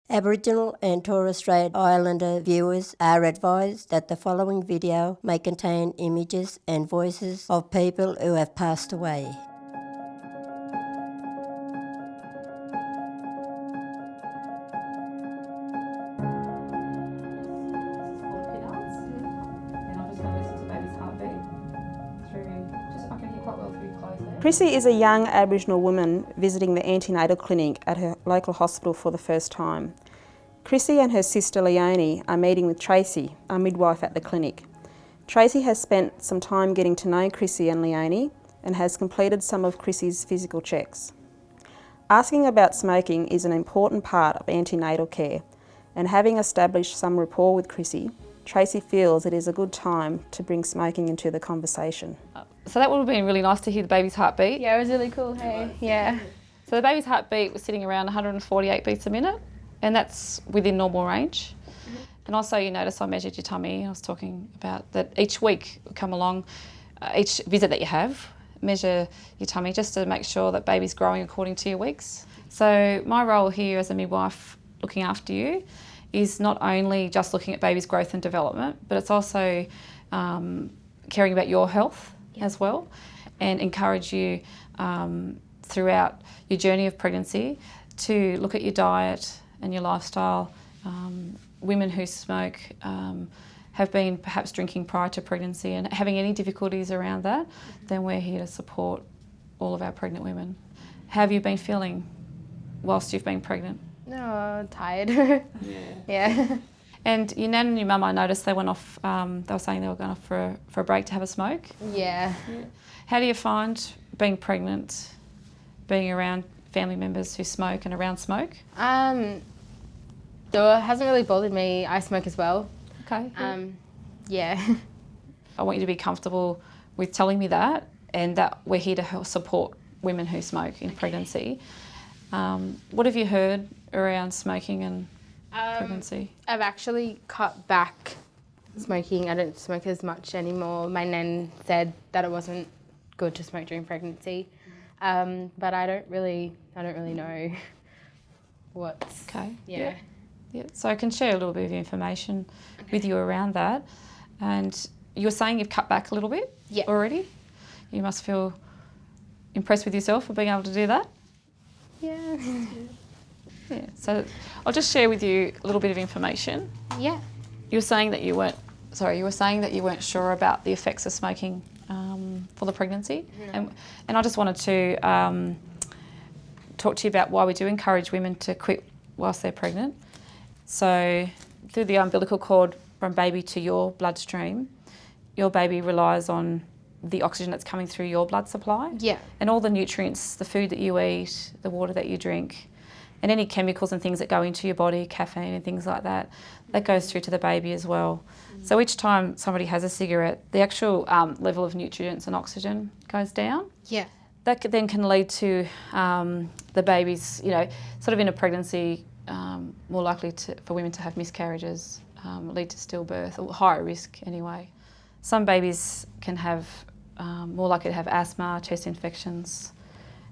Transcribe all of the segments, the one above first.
Aboriginal and Torres Strait Islander viewers are advised that the following video may contain images and voices of people who have passed away. Chrissie is a young Aboriginal woman visiting the antenatal clinic at her local hospital for the first time. Chrissie and her sister Leonie are meeting with Tracy, a midwife at the clinic. Tracy has spent some time getting to know Chrissie and Leonie and has completed some of Chrissie's physical checks. Asking about smoking is an important part of antenatal care, and having established some rapport with Chrissie, Tracy feels it is a good time to bring smoking into the conversation. So that would have been really nice to hear the baby's heartbeat. Yeah, it was really cool, hey? Yeah. So the baby's heartbeat was sitting around 148 beats a minute, and that's within normal range. Mm-hmm. And also you notice I measured your tummy. I was talking about that each week we come along, each visit that you have, measure your tummy just to make sure that baby's growing according to your weeks. So my role here as a midwife looking after you is not only just looking at baby's growth and development, but it's also caring about your health as well, and encourage you throughout your journey of pregnancy to look at your diet and your lifestyle. Women who smoke have been perhaps drinking prior to pregnancy and having any difficulties around that, then we're here to support all of our pregnant women. How have you been feeling whilst you've been pregnant? No, tired. Yeah. And your nan and your mum, I noticed they went off, they were saying they were going off for a break to have a smoke. Yeah. How do you find being pregnant, being around family members who smoke and around smoke? So it hasn't really bothered me. I smoke as well. Okay. Yeah. I want you to be comfortable with telling me that, and that we're here to help support women who smoke in pregnancy. What have you heard around smoking and pregnancy? I've actually cut back smoking. I don't smoke as much anymore. My nan said that it wasn't good to smoke during pregnancy, but I don't really know what's. Okay. Yeah. So I can share a little bit of information with you around that. And you were saying you've cut back a little bit already. You must feel impressed with yourself for being able to do that. Yeah. Yeah. So I'll just share with you a little bit of information. Yeah. You were saying that you weren't sure about the effects of smoking for the pregnancy, and I just wanted to talk to you about why we do encourage women to quit whilst they're pregnant. So through the umbilical cord from baby to your bloodstream, your baby relies on the oxygen that's coming through your blood supply. Yeah. And all the nutrients, the food that you eat, the water that you drink, and any chemicals and things that go into your body, caffeine and things like that, that goes through to the baby as well. So each time somebody has a cigarette, the actual level of nutrients and oxygen goes down. Yeah. That then can lead to the babies, sort of in a pregnancy, more likely for women to have miscarriages, lead to stillbirth, or higher risk anyway. Some babies can have more likely to have asthma, chest infections,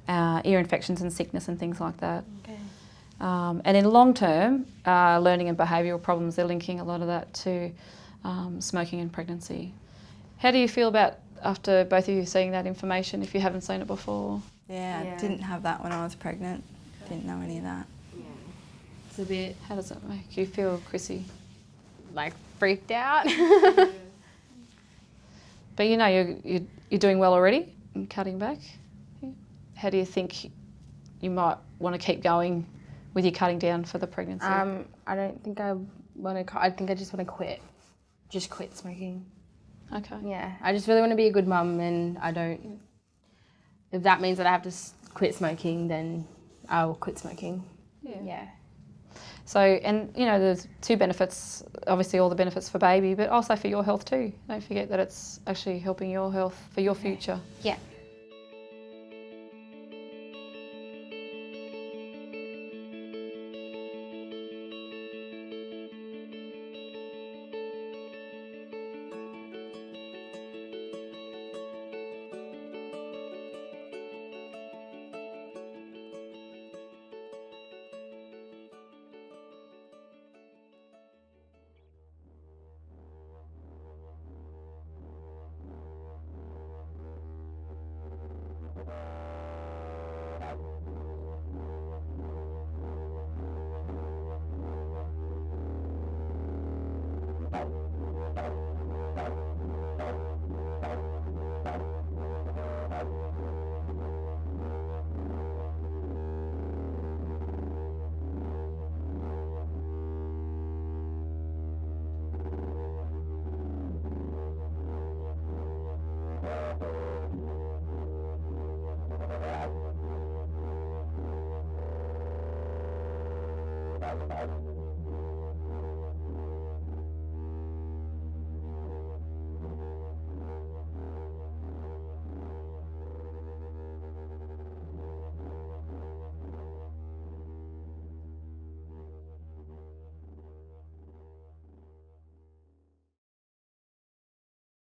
ear infections and sickness and things like that. Okay. And in long term, learning and behavioural problems, they're linking a lot of that to smoking and pregnancy. How do you feel about after both of you seeing that information, if you haven't seen it before? Yeah, I didn't have that when I was pregnant. Didn't know any of that. Yeah. It's a bit How does it make you feel, Chrissie? like freaked out. But you're doing well already in cutting back. How do you think you might want to keep going with your cutting down for the pregnancy? I don't think I want to. I think I just want to quit. Just quit smoking. Okay. Yeah, I just really want to be a good mum, and I don't. If that means that I have to quit smoking, then I'll quit smoking. Yeah. So, and there's two benefits, obviously all the benefits for baby, but also for your health too. Don't forget that it's actually helping your health for your future. Yeah. I